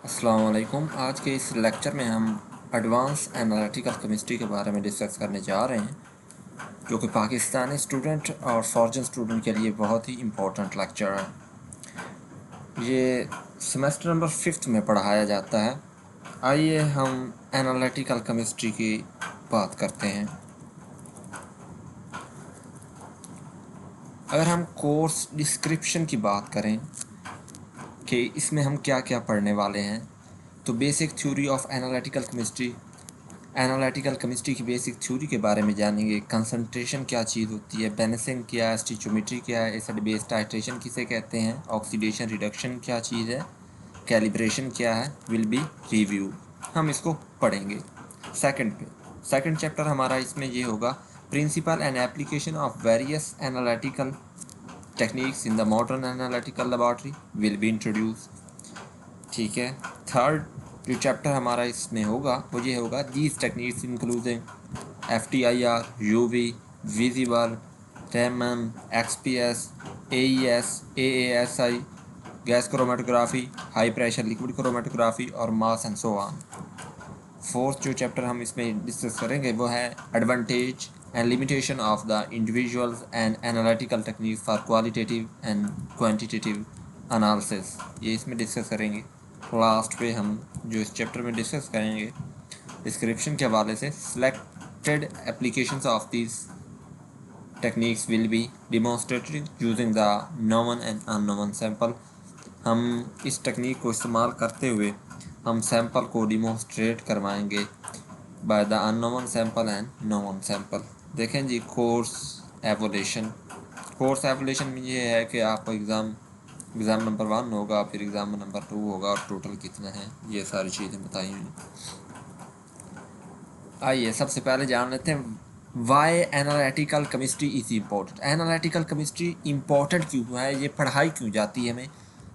अस्सलाम वालेकुम। आज के इस लेक्चर में हम एडवांस एनालिटिकल केमिस्ट्री के बारे में डिस्कस करने जा रहे हैं, जो कि पाकिस्तानी स्टूडेंट और फॉरेन स्टूडेंट के लिए बहुत ही इम्पोर्टेंट लेक्चर है। ये सेमेस्टर नंबर 5 में पढ़ाया जाता है। आइए हम एनालिटिकल केमिस्ट्री की बात करते हैं। अगर हम कोर्स डिस्क्रिप्शन की बात करें कि इसमें हम क्या क्या पढ़ने वाले हैं, तो basic theory of analytical chemistry की बेसिक थ्योरी के बारे में जानेंगे। कंसंट्रेशन क्या चीज़ होती है, बैलेंसिंग क्या है, स्टिचोमेट्री क्या है, एसिड बेस टाइट्रेशन किसे कहते हैं, ऑक्सीडेशन रिडक्शन क्या चीज़ है, कैलिब्रेशन क्या है, विल बी रिव्यू। हम इसको पढ़ेंगे। सेकंड चैप्टर हमारा इसमें ये होगा, principle and application of various analytical techniques in the modern analytical laboratory will be introduce. ठीक है। थर्ड जो चैप्टर हमारा इसमें होगा वो ये होगा, these techniques including FTIR, UV, visible, Raman, XPS, AES, AASI, gas chromatography, high pressure liquid chromatography और mass and so on. Fourth जो चैप्टर हम इसमें डिस्कस करेंगे वो है advantage and limitation of the individuals and analytical techniques for qualitative and quantitative analysis, ये इसमें discuss करेंगे। लास्ट पे हम जो इस चैप्टर में डिस्कस करेंगे डिस्क्रिप्शन के हवाले से, selected applications of this techniques will be demonstrated using the known and unknown sample. हम इस टेक्निक को इस्तेमाल करते हुए हम सैंपल को डिमॉन्स्ट्रेट करवाएंगे by the unknown sample and known sample. देखें जी, कोर्स एवोल्यूशन में ये है कि आप एग्ज़ाम नंबर 1 होगा, फिर एग्ज़ाम नंबर 2 होगा और टोटल कितना है, ये सारी चीज़ें बताई हुई। आइए सबसे पहले जान लेते हैं why analytical chemistry is important. Analytical chemistry important क्यों है, ये पढ़ाई क्यों जाती है हमें।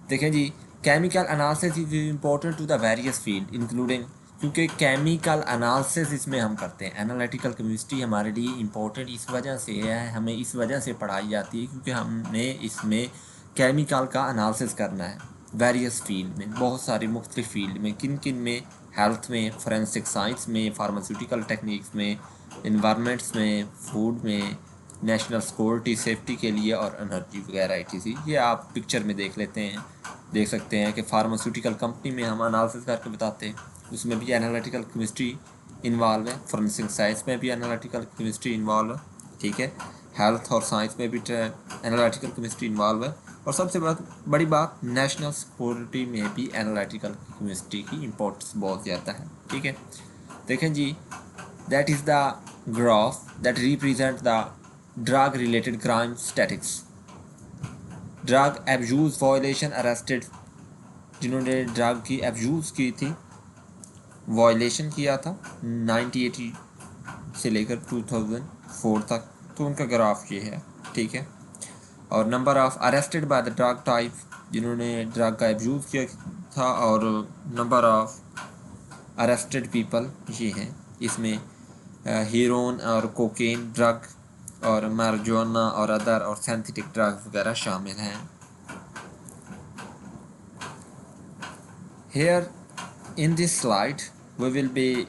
देखें जी, chemical analysis is important to the various field including, क्योंकि केमिकल एनालिसिस इसमें हम करते हैं। एनालिटिकल केमिस्ट्री हमारे लिए इम्पोर्टेंट इस वजह से है, हमें इस वजह से पढ़ाई जाती है क्योंकि हमने इसमें केमिकल का एनालिसिस करना है वेरियस फील्ड में, बहुत सारी मुख्तलिफ फील्ड में। किन किन में, हेल्थ में, फोरेंसिक साइंस में, फार्मास्यूटिकल टेक्निक्स में, इन्वायरमेंट्स में, फूड में, नेशनल सिक्योरिटी सेफ्टी के लिए और एनर्जी वगैरह etc। ये आप पिक्चर में देख सकते हैं कि फार्मास्यूटिकल कंपनी में हम एनालिसिस करके बताते हैं, उसमें भी एनालिटिकल केमिस्ट्री इन्वॉल्व है। फोरेंसिक साइंस में भी एनालिटिकल केमिस्ट्री इन्वॉल्व है, ठीक है। हेल्थ और साइंस में भी एनालिटिकल केमिस्ट्री इन्वॉल्व है। और सबसे बड़ी बात, नेशनल सिक्योरिटी में भी एनालिटिकल केमिस्ट्री की इम्पोर्टेंस बहुत ज़्यादा है, ठीक है। देखें जी, that is the graph that represent the drug related crime statics. Drug abuse violation arrested, जिन्होंने ड्रग की एब्यूज़ की थी, वायलेशन किया था 1980 से लेकर 2004 तक, तो उनका ग्राफ ये है, ठीक है। और number of arrested by the drug type, जिन्होंने ड्रग का एब्यूज़ किया था, और नंबर ऑफ अरेस्टेड पीपल ये हैं। इसमें हीरोइन और कोकेन ड्रग और marijuana और अदर और सिंथेटिक ड्रग्स वगैरह शामिल हैं। Here in this slide we will be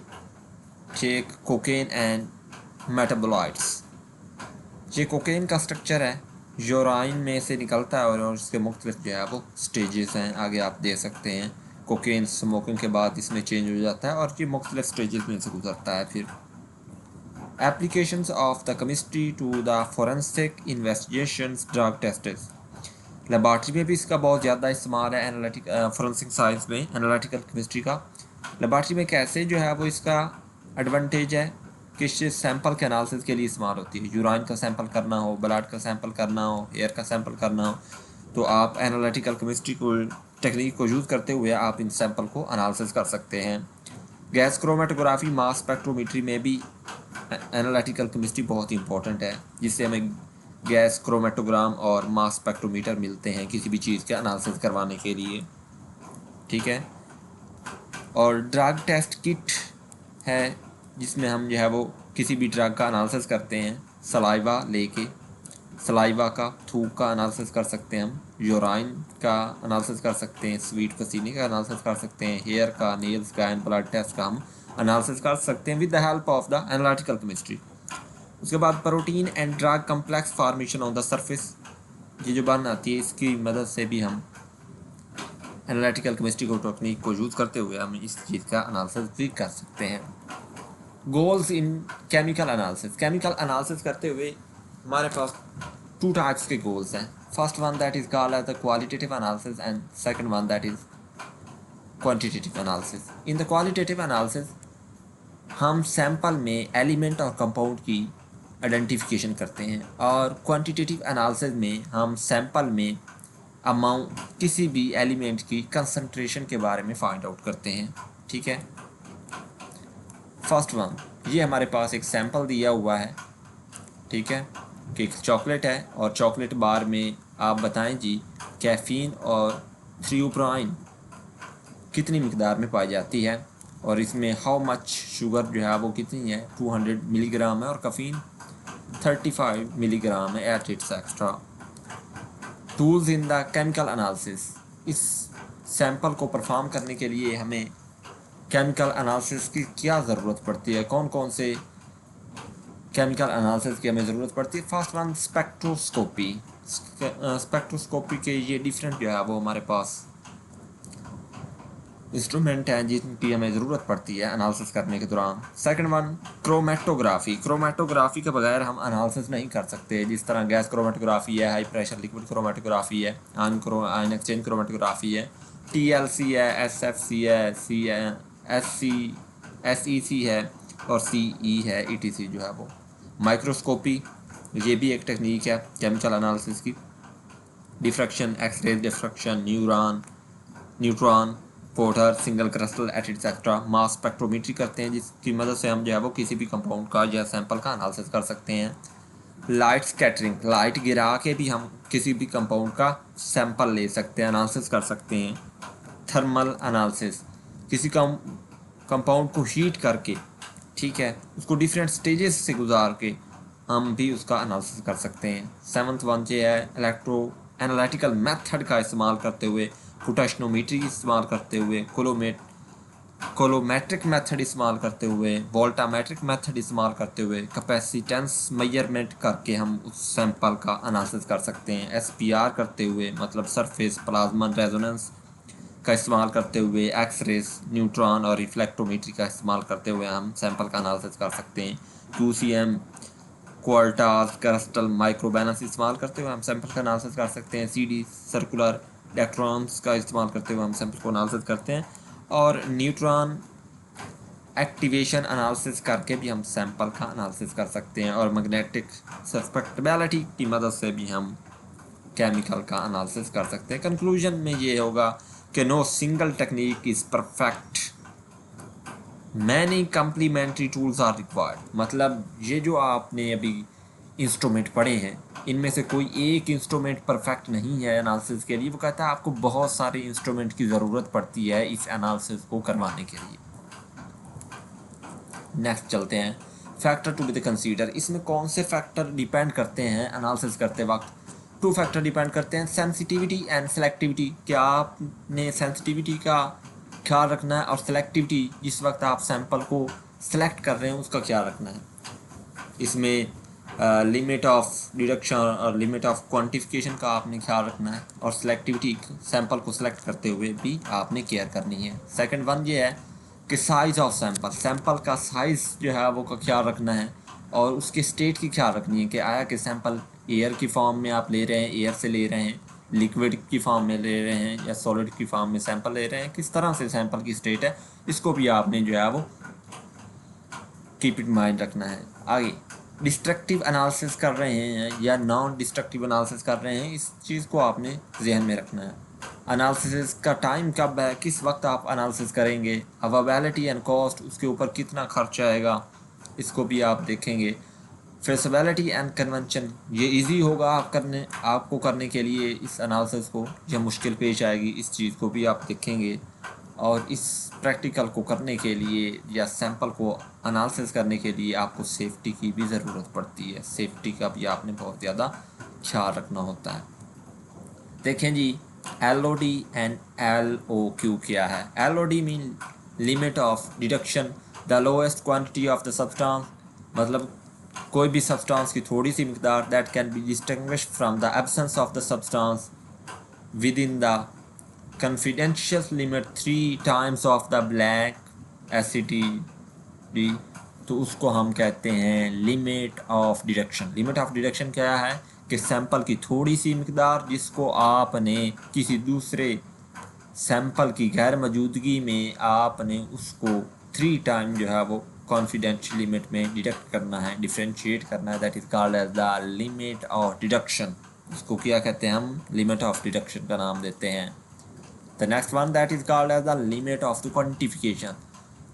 take cocaine and metabolites। ये कोकेन का स्ट्रक्चर है, यूराइन में से निकलता है और इसके मुख्तलिफ जो है वो स्टेजेस हैं, आगे आप दे सकते हैं। कोकेन स्मोकिंग के बाद इसमें चेंज हो जाता है और ये मुख्तलिफ स्टेजेस में से गुजरता है। फिर applications of the chemistry to the forensic investigations, drug tests. Laboratory में भी इसका बहुत ज़्यादा इस्तेमाल है, फोरेंसिक साइंस में एनालिटिकल केमिस्ट्री का। लेबॉर्ट्री में कैसे जो है वो इसका एडवांटेज है कि सैंपल के एनालिसिस के लिए इस्तेमाल होती है। यूराइन का सैंपल करना हो, ब्लड का सैंपल करना हो, एयर का सैंपल करना हो, तो आप एनालिटिकल केमिस्ट्री को टेक्निक को यूज़ करते हुए आप इन सैंपल को एनालिसिस कर सकते हैं। गैस क्रोमेटोग्राफी, मास स्पेक्ट्रोमीट्री में भी एनालिटिकल केमिस्ट्री बहुत इंपॉर्टेंट है, जिससे हमें गैस क्रोमेटोग्राम और मास स्पेक्ट्रोमीटर मिलते हैं किसी भी चीज़ के एनालिसिस करवाने के लिए, ठीक है। और ड्रग टेस्ट किट है, जिसमें हम जो है वो किसी भी ड्रग का एनालिसिस करते हैं सलाइवा लेके। सलाइवा का, थूक का एनालिसिस कर सकते हैं हम, यूराइन का एनालिसिस कर सकते हैं, स्वीट पसीने का एनालिसिस कर सकते हैं, हेयर का, नेल्स का एंड ब्लड टेस्ट का हम एनालिसिस कर सकते हैं with the help of the analytical chemistry. उसके बाद protein and drug complex formation on the surface, ये जो बन आती है इसकी मदद से भी हम एनालिटिकल केमिस्ट्री को टेक्निक को यूज़ करते हुए हम इस चीज़ का एनालिसिस भी कर सकते हैं। Goals in chemical analysis, chemical analysis करते हुए हमारे पास टू टाइप्स के गोल्स हैं। First one that is called as the qualitative analysis and second one that is quantitative analysis. In the qualitative analysis हम सैंपल में एलिमेंट और compound की आइडेंटिफिकेशन करते हैं, और क्वांटिटेटिव एनालिसिस में हम सैंपल में अमाउंट किसी भी एलिमेंट की कंसंट्रेशन के बारे में फाइंड आउट करते हैं। ठीक है, फर्स्ट वन, ये हमारे पास एक सैंपल दिया हुआ है, ठीक है, कि चॉकलेट है और चॉकलेट बार में आप बताएं जी कैफ़ीन और थ्रियोप्राइन कितनी मिकदार में पाई जाती है, और इसमें हाउ मच शुगर जो है वो कितनी है, 200 मिलीग्राम है, और कैफ़ीन 35 मिलीग्राम है at its extra. Tools in the chemical analysis, इस सैंपल को परफॉर्म करने के लिए हमें केमिकल एनालिसिस की क्या ज़रूरत पड़ती है, कौन कौन से केमिकल एनालिसिस की हमें ज़रूरत पड़ती है। फर्स्ट वन स्पेक्ट्रोस्कोपी, स्पेक्ट्रोस्कोपी के ये डिफरेंट जो है वो हमारे पास इंस्ट्रूमेंट हैं जिनकी हमें ज़रूरत पड़ती है एनालिसिस करने के दौरान। सेकंड वन क्रोमेटोग्राफी, क्रोमेटोग्राफी के बगैर हम एनालिसिस नहीं कर सकते, जिस तरह गैस क्रोमेटोग्राफी है, हाई प्रेशर लिक्विड क्रोमेटोग्राफी है, आयन एक्सचेंज क्रोमेटोग्राफी है, TLC है, SFC है, SEC है, और CE है, ETC जो है वो। माइक्रोस्कोपी, ये भी एक टेक्निक है केमिकल एनालिसिस की। Diffraction, X ray diffraction, neutron powder, single crystal etcetera. Mass spectrometry करते हैं जिसकी मदद से हम जो है वो किसी भी कंपाउंड का या सैंपल का एनालिसिस कर सकते हैं। लाइट स्कैटरिंग, लाइट गिरा के भी हम किसी भी कंपाउंड का सैंपल ले सकते हैं, एनालिसिस कर सकते हैं। थर्मल एनालिसिस, किसी कंपाउंड को हीट करके, ठीक है, उसको डिफरेंट स्टेजेस से गुजार के हम भी उसका एनालिसिस कर सकते हैं। सेवन्थ वन जो है इलेक्ट्रो एनालिटिकल मेथड का इस्तेमाल करते हुए, पोटेंशियोमीट्री इस्तेमाल करते हुए, कोलोमेट्रिक मेथड इस्तेमाल करते हुए, वोल्टामेट्रिक मेथड इस्तेमाल करते हुए, कैपेसिटेंस मेजरमेंट करके हम उस सैंपल का एनालिसिस कर सकते हैं। SPR करते हुए, मतलब सरफेस प्लाज्मा रेजोनेंस का इस्तेमाल करते हुए, एक्सरेज, न्यूट्रॉन और रिफ्लेक्टोमीट्री का इस्तेमाल करते हुए हम सैंपल का एनालिसिस कर सकते हैं। QCM, क्वार्टाज, क्रिस्टल, माइक्रोबैलेंस इस्तेमाल करते हुए हम सैंपल का एनालिसिस कर सकते हैं। CD, सर्कुलर इलेक्ट्रॉन्स का इस्तेमाल करते हुए हम सैंपल को एनालिसिस करते हैं, और न्यूट्रॉन एक्टिवेशन एनालिसिस करके भी हम सैंपल का एनालिसिस कर सकते हैं, और मैग्नेटिक सस्पेक्टेबिलिटी की मदद से भी हम केमिकल का एनालिसिस कर सकते हैं। कंक्लूजन में ये होगा कि no single technique is perfect, many complementary tools are required. मतलब ये जो आपने अभी इंस्ट्रूमेंट पढ़े हैं, इनमें से कोई एक इंस्ट्रूमेंट परफेक्ट नहीं है एनालिसिस के लिए। वो कहता है आपको बहुत सारे इंस्ट्रूमेंट की ज़रूरत पड़ती है इस एनालिसिस को करवाने के लिए। नेक्स्ट चलते हैं, factor to be the consider. इसमें कौन से फैक्टर डिपेंड करते हैं एनालिसिस करते वक्त? 2 फैक्टर डिपेंड करते हैं, सेंसिटिविटी एंड सेलेक्टिविटी। क्या आपने सेंसिटिविटी का ख्याल रखना है, और सेलेक्टिविटी जिस वक्त आप सैंपल को सेलेक्ट कर रहे हैं उसका ख्याल रखना है। इसमें लिमिट ऑफ डिडक्शन और लिमिट ऑफ क्वांटिफिकेशन का आपने ख्याल रखना है, और सेलेक्टिविटी सैंपल को सेलेक्ट करते हुए भी आपने केयर करनी है। सेकंड वन ये है कि साइज़ ऑफ सैंपल, सैंपल का साइज़ जो है वो का ख्याल रखना है, और उसके स्टेट की ख्याल रखनी है कि आया कि सैंपल एयर की फॉर्म में आप ले रहे हैं, एयर से ले रहे हैं, लिक्विड की फॉर्म में ले रहे हैं, या सॉलिड की फॉर्म में सैंपल ले रहे हैं, किस तरह से सैंपल की स्टेट है, इसको भी आपने जो है वो कीप इन माइंड रखना है। आगे डिस्ट्रक्टिव एनालिसिस कर रहे हैं या नॉन डिस्ट्रक्टिव एनालिसिस कर रहे हैं, इस चीज़ को आपने जहन में रखना है। एनालिसिस का टाइम कब है, किस वक्त आप एनालिसिस करेंगे, अवेलेबिलिटी एंड कॉस्ट, उसके ऊपर कितना खर्च आएगा, इसको भी आप देखेंगे। फिजिबिलिटी एंड कन्वेंशन, ये इजी होगा आपको करने के लिए इस एनालिसिस को, या मुश्किल पेश आएगी, इस चीज़ को भी आप देखेंगे। और इस प्रैक्टिकल को करने के लिए या सैंपल को एनालिसिस करने के लिए आपको सेफ्टी की भी ज़रूरत पड़ती है, सेफ्टी का भी आपने बहुत ज़्यादा ख्याल रखना होता है। देखें जी, LOD एंड LOQ क्या है। LOD mean limit of detection, the lowest quantity of the substance, मतलब कोई भी सब्सटेंस की थोड़ी सी मिकदार that can be distinguish from the absence of the substance with in the confidential limit 3 times of the black acidity, तो उसको हम कहते हैं limit of deduction. Limit of deduction क्या है कि सैंपल की थोड़ी सी मिकदार जिसको आपने किसी दूसरे सैंपल की गैर मौजूदगी में आपने उसको 3 टाइम जो है वो कॉन्फिडेंशियल लिमिट में डिडक्ट करना है, डिफ्रेंशिएट करना है, that is called as the limit of deduction. उसको क्या कहते हैं हम, लिमिट ऑफ डिडक्शन का नाम देते हैं। The next one that is called as the limit of the quantification,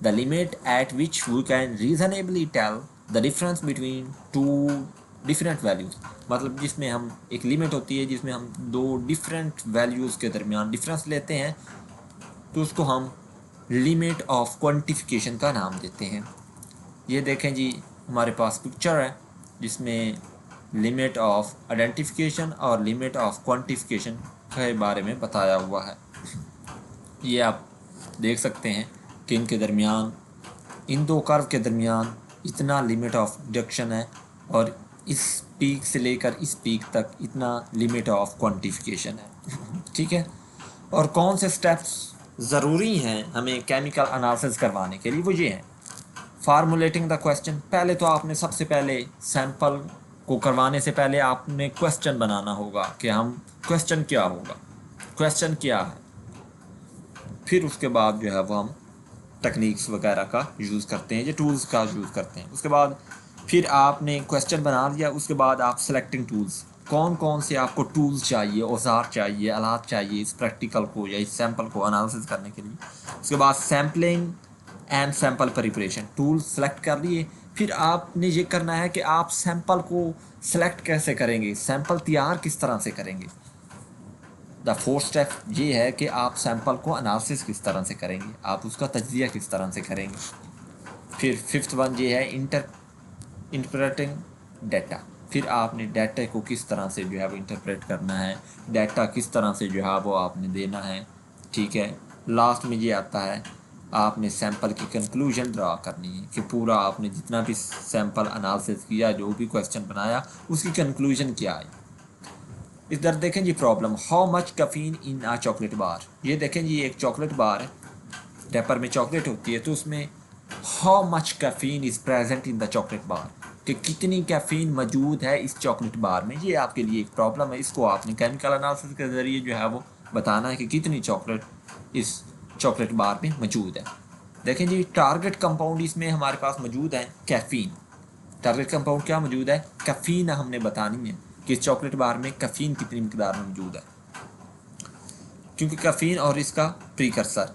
the limit at which we can reasonably tell the difference between two different values, मतलब जिसमें हम एक लिमिट होती है जिसमें हम दो डिफरेंट वैल्यूज़ के दरमियान डिफरेंस लेते हैं, तो उसको हम लिमिट ऑफ क्वांटिफिकेशन का नाम देते हैं। ये देखें जी, हमारे पास पिक्चर है जिसमें लिमिट ऑफ आइडेंटिफिकेशन और लिमिट ऑफ क्वांटिफिकेशन के बारे में बताया हुआ है। ये आप देख सकते हैं कि इनके दरमियान, इन दो कर्व के दरमियान इतना लिमिट ऑफ डिडक्शन है और इस पीक से लेकर इस पीक तक इतना लिमिट ऑफ क्वांटिफिकेशन है। ठीक है, और कौन से स्टेप्स ज़रूरी हैं हमें केमिकल एनालिसिस करवाने के लिए, वो ये हैं। फार्मूलेटिंग द क्वेश्चन, पहले तो आपने सबसे पहले सैंपल को करवाने से पहले आपने क्वेश्चन बनाना होगा कि हम क्वेश्चन क्या होगा, क्वेश्चन क्या है। फिर उसके बाद जो है वो हम टेक्निक्स वगैरह का यूज़ करते हैं, ये टूल्स का यूज़ करते हैं। उसके बाद फिर आपने क्वेश्चन बना दिया, उसके बाद आप सेलेक्टिंग टूल्स, कौन कौन से आपको टूल्स चाहिए, औजार चाहिए, आलात चाहिए इस प्रैक्टिकल को या इस सैंपल को एनालिसिस करने के लिए। उसके बाद sampling and sample preparation, tool select कर लिए। फिर आपने ये करना है कि आप सैंपल को सेलेक्ट कैसे करेंगे, सैंपल तैयार किस तरह से करेंगे। द फोर्थ स्टेप ये है कि आप सैंपल को एनालिसिस किस तरह से करेंगे, आप उसका तज्जिया किस तरह से करेंगे। फिर फिफ्थ वन ये है इंटरप्रेटिंग डाटा, फिर आपने डाटा को किस तरह से जो है वो इंटरप्रेट करना है, डाटा किस तरह से जो है वो आपने देना है। ठीक है, लास्ट में ये आता है आपने सैंपल की कंक्लूजन ड्रा करनी है कि पूरा आपने जितना भी सैंपल एनालिसिस किया, जो भी क्वेश्चन बनाया, उसकी कंक्लूजन क्या है। इधर देखें जी problem, how much caffeine in a chocolate bar. ये देखें जी, एक चॉकलेट बार है, रैपर में चॉकलेट होती है, तो उसमें how much caffeine is present in the chocolate बार, कि कितनी कैफीन मौजूद है इस चॉकलेट बार में। ये आपके लिए एक प्रॉब्लम है, इसको आपने केमिकल एनालिसिस के ज़रिए जो है वो बताना है कि कितनी चॉकलेट इस चॉकलेट बार में मौजूद है। देखें जी, टारगेट कंपाउंड इसमें हमारे पास मौजूद है कैफ़ीन। टारगेट कंपाउंड क्या मौजूद है, कैफ़ीन हमने बतानी है कि इस चॉकलेट बार में कैफ़ीन कितनी मिकदार में मौजूद है, क्योंकि कैफ़ीन और इसका प्रीकर्सर,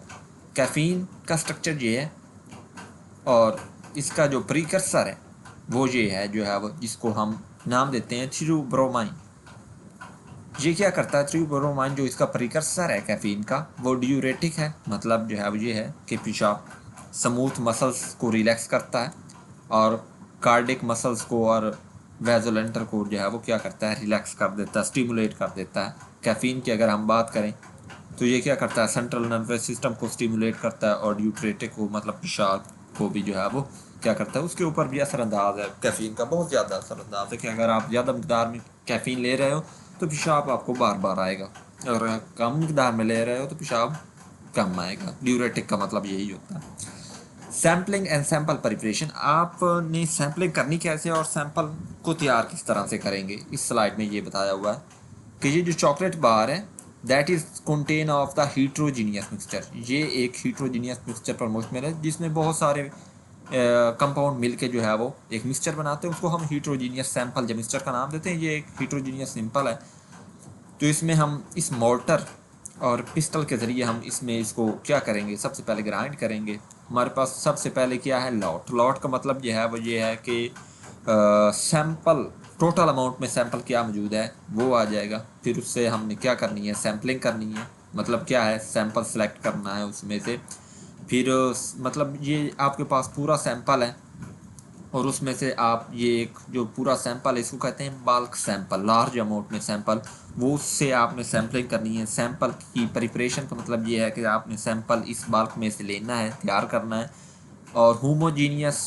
कैफ़ीन का स्ट्रक्चर ये है और इसका जो प्रीकर्सर है वो ये है, जो है वो जिसको हम नाम देते हैं थियोब्रोमाइन। ये क्या करता है, थियोब्रोमाइन जो इसका प्रीकर्सर है कैफ़ीन का, वो डियूरेटिक है, मतलब जो है वो ये है कि पेशाब स्मूथ मसल्स को रिलैक्स करता है और कार्डिक मसल्स को और वेजोलेंटर को जो है वो क्या करता है, रिलैक्स कर देता है, स्टिमुलेट कर देता है। कैफ़ीन की अगर हम बात करें तो ये क्या करता है, सेंट्रल नर्वस सिस्टम को स्टिमुलेट करता है और ड्यूट्रेटिक को, मतलब पेशाब को भी जो है वो क्या करता है, उसके ऊपर भी असरअंदाज है कैफ़ीन का, बहुत ज़्यादा असरअंदाज है कि अगर आप ज़्यादा मकदार में कैफ़ीन ले रहे हो तो पेशाब आपको बार बार आएगा, और कम मकदार में ले रहे हो तो पेशाब कम आएगा। ड्यूरेटिक का मतलब यही होता है। सैम्पलिंग एंड सैंपल प्रिपरेशन, आपने सैम्पलिंग करनी कैसे और सैंपल को तैयार किस तरह से करेंगे, इस स्लाइड में ये बताया हुआ है कि ये जो चॉकलेट बार है that is content of the heterogeneous mixture, ये एक हीट्रोजीनियस मिक्सचर पर मुश्तमिल है जिसमें बहुत सारे कंपाउंड मिलके जो है वो एक मिक्सचर बनाते हैं, उसको हम हीट्रोजीनियस सैंपल या मिक्सचर का नाम देते हैं। ये एक हीट्रोजीनियस सिंपल है, तो इसमें हम इस मोर्टर और पिस्टल के ज़रिए हम इसमें इसको क्या करेंगे, सबसे पहले ग्राइंड करेंगे। हमारे पास सबसे पहले क्या है, लॉट। लॉट का मतलब यह है वो ये है कि सैंपल, टोटल अमाउंट में सैंपल क्या मौजूद है वो आ जाएगा। फिर उससे हमने क्या करनी है, सैम्पलिंग करनी है, मतलब क्या है, सैंपल सेलेक्ट करना है उसमें से। फिर मतलब ये आपके पास पूरा सैंपल है, और उसमें से आप ये एक जो पूरा सैंपल है इसको कहते हैं बल्क सैंपल, लार्ज अमाउंट में सैंपल, वो उससे आपने सैम्पलिंग करनी है। सैंपल की प्रिपरेशन का मतलब ये है कि आपने सैंपल इस बल्क में से लेना है, तैयार करना है। और होमोजीनियस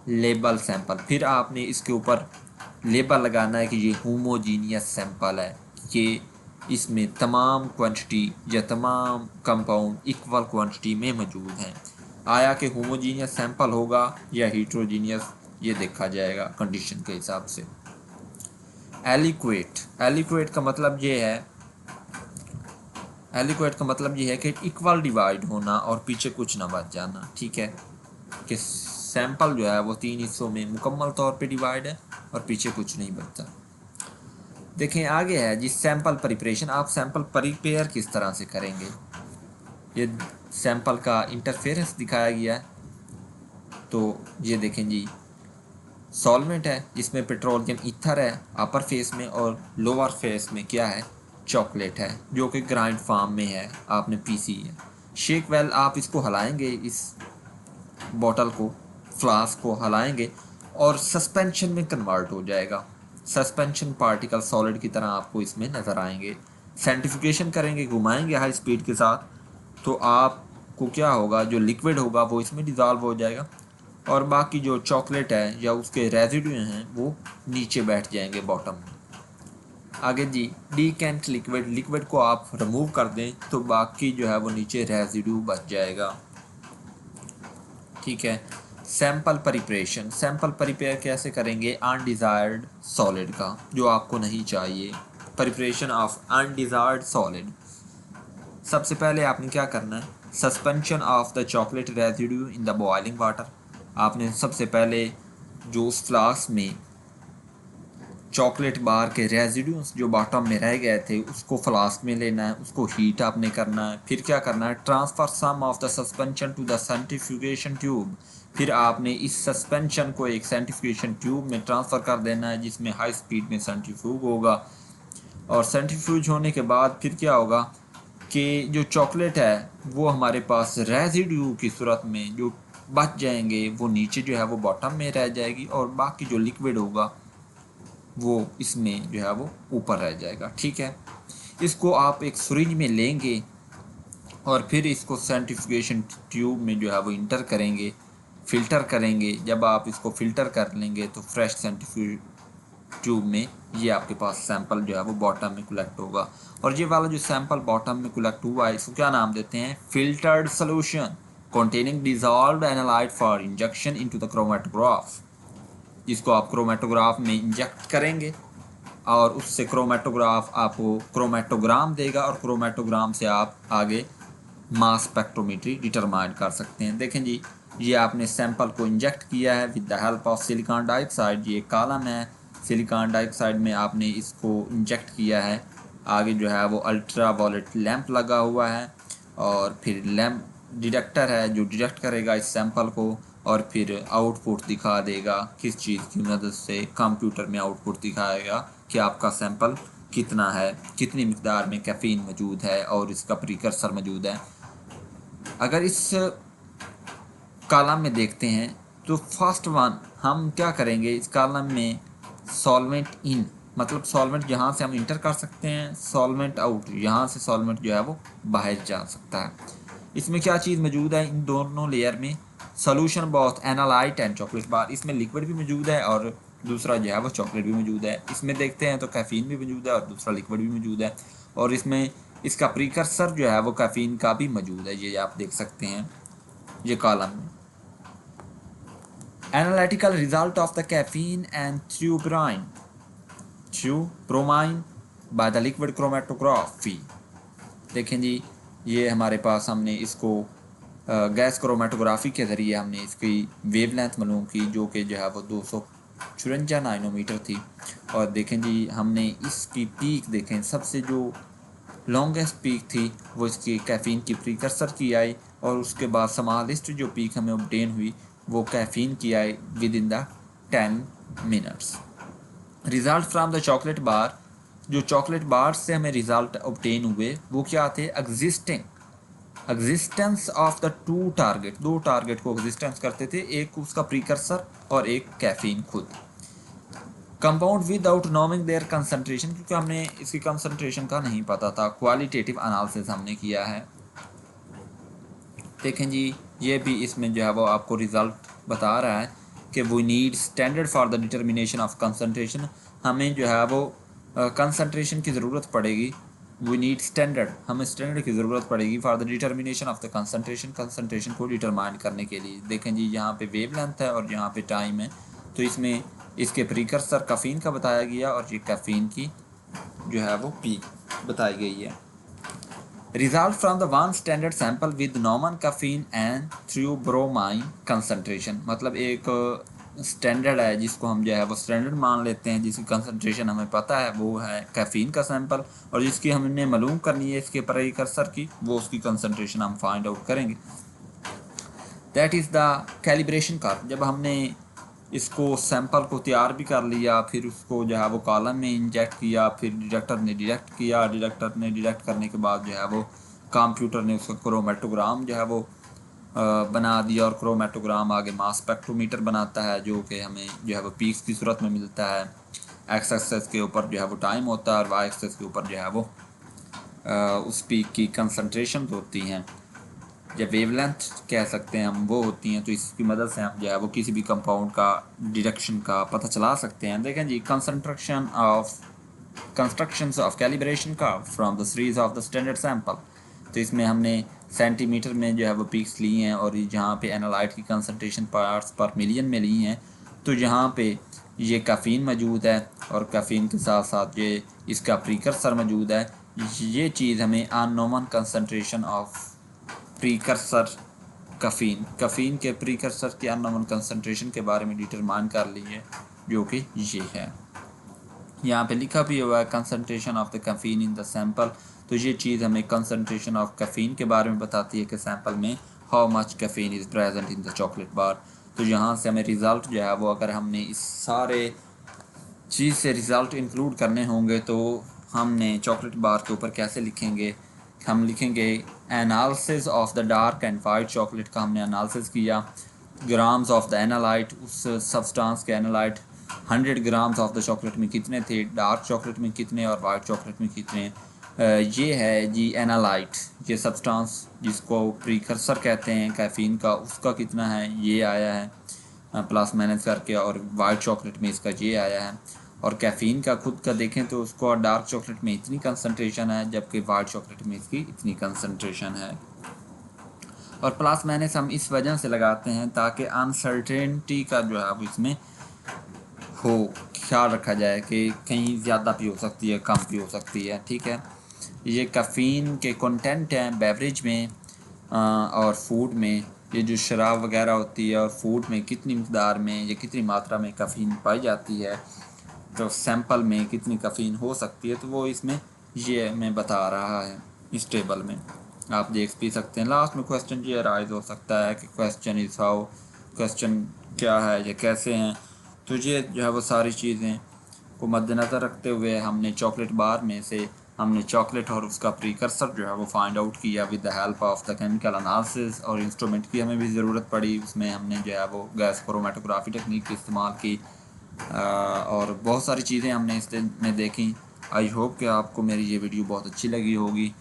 लेबल सैंपल, फिर आपने इसके ऊपर लेबल लगाना है कि ये होमोजीनियस सैंपल है, कि इसमें तमाम क्वांटिटी या तमाम कंपाउंड इक्वल क्वांटिटी में मौजूद हैं। आया कि होमोजीनियस सैंपल होगा या हीट्रोजीनियस, ये देखा जाएगा कंडीशन के हिसाब से। एलिक्वेट, एलिक्वेट का मतलब ये है, एलिक्वेट का मतलब ये है कि इक्वल डिवाइड होना और पीछे कुछ ना बच जाना। ठीक है, कि सैंपल जो है वो 3 हिस्सों में मुकम्मल तौर पे डिवाइड है और पीछे कुछ नहीं बचता। देखें आगे है जी सैंपल प्रिपरेशन। आप सैंपल प्रिपेयर किस तरह से करेंगे, ये सैंपल का इंटरफेरेंस दिखाया गया है। तो ये देखें जी, सॉल्वेंट है जिसमें पेट्रोलियम ईथर है अपर फेस में, और लोअर फेस में क्या है, चॉकलेट है, जो कि ग्राइंड फॉर्म में है, आपने पीसी है। शेक वेल, आप इसको हलाएंगे, इस बॉटल को, फ्लास्क को हलाएंगे और सस्पेंशन में कन्वर्ट हो जाएगा। सस्पेंशन पार्टिकल सॉलिड की तरह आपको इसमें नज़र आएंगे। सेंटिफिकेशन करेंगे, घुमाएंगे हाई स्पीड के साथ, तो आपको क्या होगा, जो लिक्विड होगा वो इसमें डिज़ोल्व हो जाएगा और बाकी जो चॉकलेट है या उसके रेजिड्यू हैं वो नीचे बैठ जाएंगे बॉटम में। आगे जी डीकेंट लिक्विड, लिक्विड को आप रिमूव कर दें तो बाकी जो है वो नीचे रेजिड्यू बच जाएगा। ठीक है, सैंपल प्रिपरेशन, सैंपल प्रिपेयर कैसे करेंगे, अनडिज़ायर्ड सॉलिड का, जो आपको नहीं चाहिए। प्रिपरेशन ऑफ अनडिज़ायर्ड सॉलिड, सबसे पहले आपने क्या करना है, suspension of the chocolate residue in the boiling water. आपने सबसे पहले जो उस फ्लास्क में चॉकलेट बार के रेजिड्यूस जो बॉटम में रह गए थे उसको फ्लास्क में लेना है, उसको हीट आपने करना है। फिर क्या करना है, transfer some of the suspension to the centrifugation tube, फिर आपने इस सस्पेंशन को एक सेंट्रीफ्यूगेशन ट्यूब में ट्रांसफ़र कर देना है जिसमें हाई स्पीड में सेंट्रीफ्यूग होगा। और सेंट्रीफ्यूज होने के बाद फिर क्या होगा कि जो चॉकलेट है वो हमारे पास रेजिड्यू की सूरत में जो बच जाएंगे वो नीचे जो है वो बॉटम में रह जाएगी और बाकी जो लिक्विड होगा वो इसमें जो है वो ऊपर रह जाएगा। ठीक है, इसको आप एक सुरिंज में लेंगे और फिर इसको सेंट्रीफ्यूगेशन ट्यूब में जो है वो इंटर करेंगे, फ़िल्टर करेंगे। जब आप इसको फ़िल्टर कर लेंगे तो फ्रेश सेंट्रीफ्यूज ट्यूब में ये आपके पास सैंपल जो है वो बॉटम में कलेक्ट होगा। और ये वाला जो सैंपल बॉटम में कलेक्ट हुआ है इसको क्या नाम देते हैं, filtered solution containing dissolved analyte for injection into the chromatograph, जिसको आप क्रोमेटोग्राफ में इंजेक्ट करेंगे और उससे क्रोमेटोग्राफ आपको क्रोमेटोग्राम देगा और क्रोमेटोग्राम से आप आगे मास स्पेक्ट्रोमेट्री डिटरमाइन कर सकते हैं। देखें जी, ये आपने सैंपल को इंजेक्ट किया है with the help of silicon dioxide, ये कॉलम है, सिलिकॉन डाइऑक्साइड में आपने इसको इंजेक्ट किया है। आगे जो है वो अल्ट्रा वायलेट लैंप लगा हुआ है और फिर लैंप डिटेक्टर है जो डिटेक्ट करेगा इस सैंपल को और फिर आउटपुट दिखा देगा, किस चीज़ की मदद से, कंप्यूटर में आउटपुट दिखाएगा कि आपका सैंपल कितना है, कितनी मिकदार में कैफीन मौजूद है और इसका प्रीकर्सर मौजूद है। अगर इस कॉलम में देखते हैं तो फर्स्ट वन हम क्या करेंगे, इस कॉलम में सॉल्वेंट इन, मतलब सॉल्वेंट यहाँ से हम इंटर कर सकते हैं, सॉल्वेंट आउट, यहाँ से सॉल्वेंट जो है वो बाहर जा सकता है। इसमें क्या चीज़ मौजूद है इन दोनों लेयर में, solution both analyte and chocolate bar, इसमें लिक्विड भी मौजूद है और दूसरा जो है वो चॉकलेट भी मौजूद है। इसमें देखते हैं तो कैफीन भी मौजूद है और दूसरा लिक्विड भी मौजूद है और इसमें इसका प्रीकर्सर जो है वो कैफीन का भी मौजूद है, ये आप देख सकते हैं ये कॉलम में। Analytical result of the caffeine and theobromine by the liquid chromatography. देखें जी, ये हमारे पास हमने इसको गैस क्रोमेटोग्राफी के ज़रिए हमने इसकी वेवलेंथ मालूम की जो कि जो है वो 254 नैनोमीटर थी। और देखें जी, हमने इसकी पीक देखें, सबसे जो लॉन्गेस्ट पीक थी वो इसकी कैफीन की प्रीकर्सर की आई और उसके बाद स्मॉलेस्ट जो पीक हमें ऑब्टेन हुई वो कैफीन की आई with in the 10 minutes. Result from the chocolate bar, जो चॉकलेट बार से हमें रिज़ल्ट ऑब्टेन हुए वो क्या थे, existing existence of the two target, दो टारगेट को एग्जिस्टेंस करते थे, एक उसका प्रीकर्सर और एक कैफीन खुद। Compound without knowing there concentration, क्योंकि हमने इसकी कंसंट्रेशन का नहीं पता था, क्वालिटेटिव एनालिसिस हमने किया है। देखें जी, ये भी इसमें जो है वो आपको रिज़ल्ट बता रहा है कि we need standard for the determination of concentration, हमें जो है वो कंसंट्रेशन की ज़रूरत पड़ेगी। वी नीड स्टैंडर्ड, हमें स्टैंडर्ड की ज़रूरत पड़ेगी for the determination of the concentration, concentration को डिटरमाइन करने के लिए। देखें जी, यहाँ पे वेव लेंथ है और यहाँ पे टाइम है, तो इसमें इसके प्रीकर्सर कैफीन का बताया गया और ये कैफीन की जो है वो पीक बताई गई है। Result from the one standard sample with normal caffeine and theobromine concentration, मतलब एक स्टैंडर्ड है जिसको हम जो है वो स्टैंडर्ड मान लेते हैं, जिसकी कंसंट्रेशन हमें पता है, वो है कैफीन का सैंपल, और जिसकी हमने मालूम करनी है इसके प्रीकर्सर की, वो उसकी कंसंट्रेशन हम फाइंड आउट करेंगे। That is the calibration curve. जब हमने इसको सैंपल को तैयार भी कर लिया, फिर उसको जो है वो कॉलम में इंजेक्ट किया, फिर डिटेक्टर ने डिटेक्ट किया, डिटेक्टर ने डिटेक्ट करने के बाद जो है वो कंप्यूटर ने उसका क्रोमेटोग्राम जो है वो बना दिया, और क्रोमेटोग्राम आगे मास स्पेक्ट्रोमीटर बनाता है, जो कि हमें जो है वो पीक्स की सूरत में मिलता है। एक्स एक्सेस के ऊपर जो है वो टाइम होता है और वाई एक्सेस के ऊपर जो है वो उस पीक की कंसंट्रेशन होती हैं, या वेवलेंथ कह सकते हैं हम, वो होती हैं। तो इसकी मदद से हम जो है वो किसी भी कंपाउंड का डिटेक्शन का पता चला सकते हैं। देखें जी, कंस्ट्रक्शंस ऑफ कैलिब्रेशन का from the series of the standard sample, तो इसमें हमने सेंटीमीटर में जो है वो पीक्स ली हैं, और जहाँ पे एनालाइट की कंसंट्रेशन पार्ट्स पर मिलियन में ली हैं, तो जहाँ पे ये कैफीन मौजूद है और कैफीन के साथ साथ ये इसका प्रीकर्सर मौजूद है, ये चीज़ हमें unknown concentration of precursor caffeine के प्रीकर्सर के अननोन कंसंट्रेशन के बारे में डिटरमाइन कर ली है, जो कि ये है। यहाँ पे लिखा भी हुआ है concentration of the caffeine in the sample, तो ये चीज़ हमें कंसंट्रेशन ऑफ कैफीन के बारे में बताती है कि सैंपल में how much caffeine is present in the chocolate बार। तो यहाँ से हमें रिज़ल्ट जो है वो, अगर हमने इस सारे चीज़ से रिज़ल्ट इंक्लूड करने होंगे, तो हमने चॉकलेट बार के ऊपर कैसे लिखेंगे, हम लिखेंगे analysis of the dark and white chocolate का हमने एनालिसिस किया, ग्राम्स ऑफ द एनालाइट, उस सब्सटेंस के analyte 100 grams of the chocolate में कितने थे, डार्क चॉकलेट में कितने और वाइट चॉकलेट में कितने। ये है जी एनालाइट, ये सब्सटेंस जिसको प्रीकर्सर कहते हैं कैफीन का, उसका कितना है ये आया है प्लस माइनस करके, और वाइट चॉकलेट में इसका ये आया है। और कैफीन का खुद का देखें तो उसको डार्क चॉकलेट में इतनी कंसंट्रेशन है, जबकि वाइट चॉकलेट में इसकी इतनी कंसंट्रेशन है। और प्लस माइनस हम इस वजह से लगाते हैं ताकि अनसर्टेनिटी का जो है अब इसमें हो ख्याल रखा जाए कि कहीं ज़्यादा भी हो सकती है, कम भी हो सकती है, ठीक है। ये कैफीन के कंटेंट हैं बेवरेज में और फूड में, ये जो शराब वगैरह होती है और फूड में कितनी मकदार में या कितनी मात्रा में कैफीन पाई जाती है, तो सैंपल में कितनी कैफीन हो सकती है, तो वो इसमें ये हमें बता रहा है इस टेबल में, आप देख भी सकते हैं। लास्ट में क्वेश्चन ये राइज हो सकता है कि क्वेश्चन इज़ हाउ, क्वेश्चन क्या है, ये कैसे हैं। तो ये जो है वो सारी चीज़ें को मद्देनज़र रखते हुए हमने चॉकलेट बार में से हमने चॉकलेट और उसका प्रीकर्सर जो है वो फाइंड आउट किया with the help of the chemical analysis, और इंस्ट्रूमेंट की हमें भी ज़रूरत पड़ी, उसमें हमने जो है वो गैस क्रोमेटोग्राफी टेक्निक इस्तेमाल की, और बहुत सारी चीज़ें हमने इस दिन में देखी। आई होप कि आपको मेरी ये वीडियो बहुत अच्छी लगी होगी।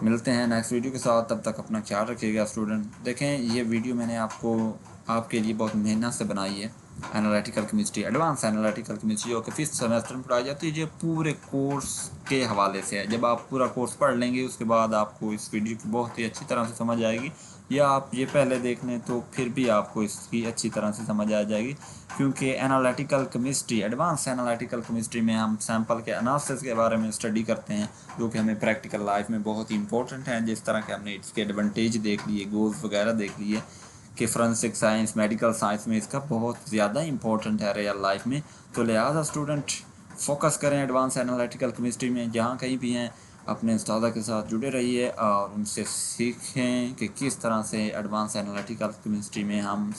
मिलते हैं नेक्स्ट वीडियो के साथ, तब तक अपना ख्याल रखिएगा स्टूडेंट। देखें, ये वीडियो मैंने आपके लिए बहुत मेहनत से बनाई है। Analytical chemistry, advance analytical chemistry जो कि 5th सेमेस्टर में पढ़ाई जाती है, ये पूरे कोर्स के हवाले से है। जब आप पूरा कोर्स पढ़ लेंगे उसके बाद आपको इस वीडियो की बहुत ही अच्छी तरह से समझ आएगी, या आप ये पहले देख लें तो फिर भी आपको इसकी अच्छी तरह से समझ आ जाएगी, क्योंकि analytical chemistry, advance analytical chemistry में हम सैंपल के एनालिसिस के बारे में स्टडी करते हैं, जो कि हमें प्रैक्टिकल लाइफ में बहुत ही इंपॉर्टेंट है। जिस तरह के हमने इसके एडवांटेज देख लिए, गोल्स वगैरह देख लिए कि फोरेंसिक साइंस, मेडिकल साइंस में इसका बहुत ज़्यादा इंपॉर्टेंट है रियल लाइफ में। तो लिहाजा स्टूडेंट फोकस करें एडवांस एनालिटिकल केमिस्ट्री में, जहाँ कहीं भी हैं अपने उस्ताद के साथ जुड़े रहिए और उनसे सीखें कि किस तरह से एडवांस एनालिटिकल केमिस्ट्री में हम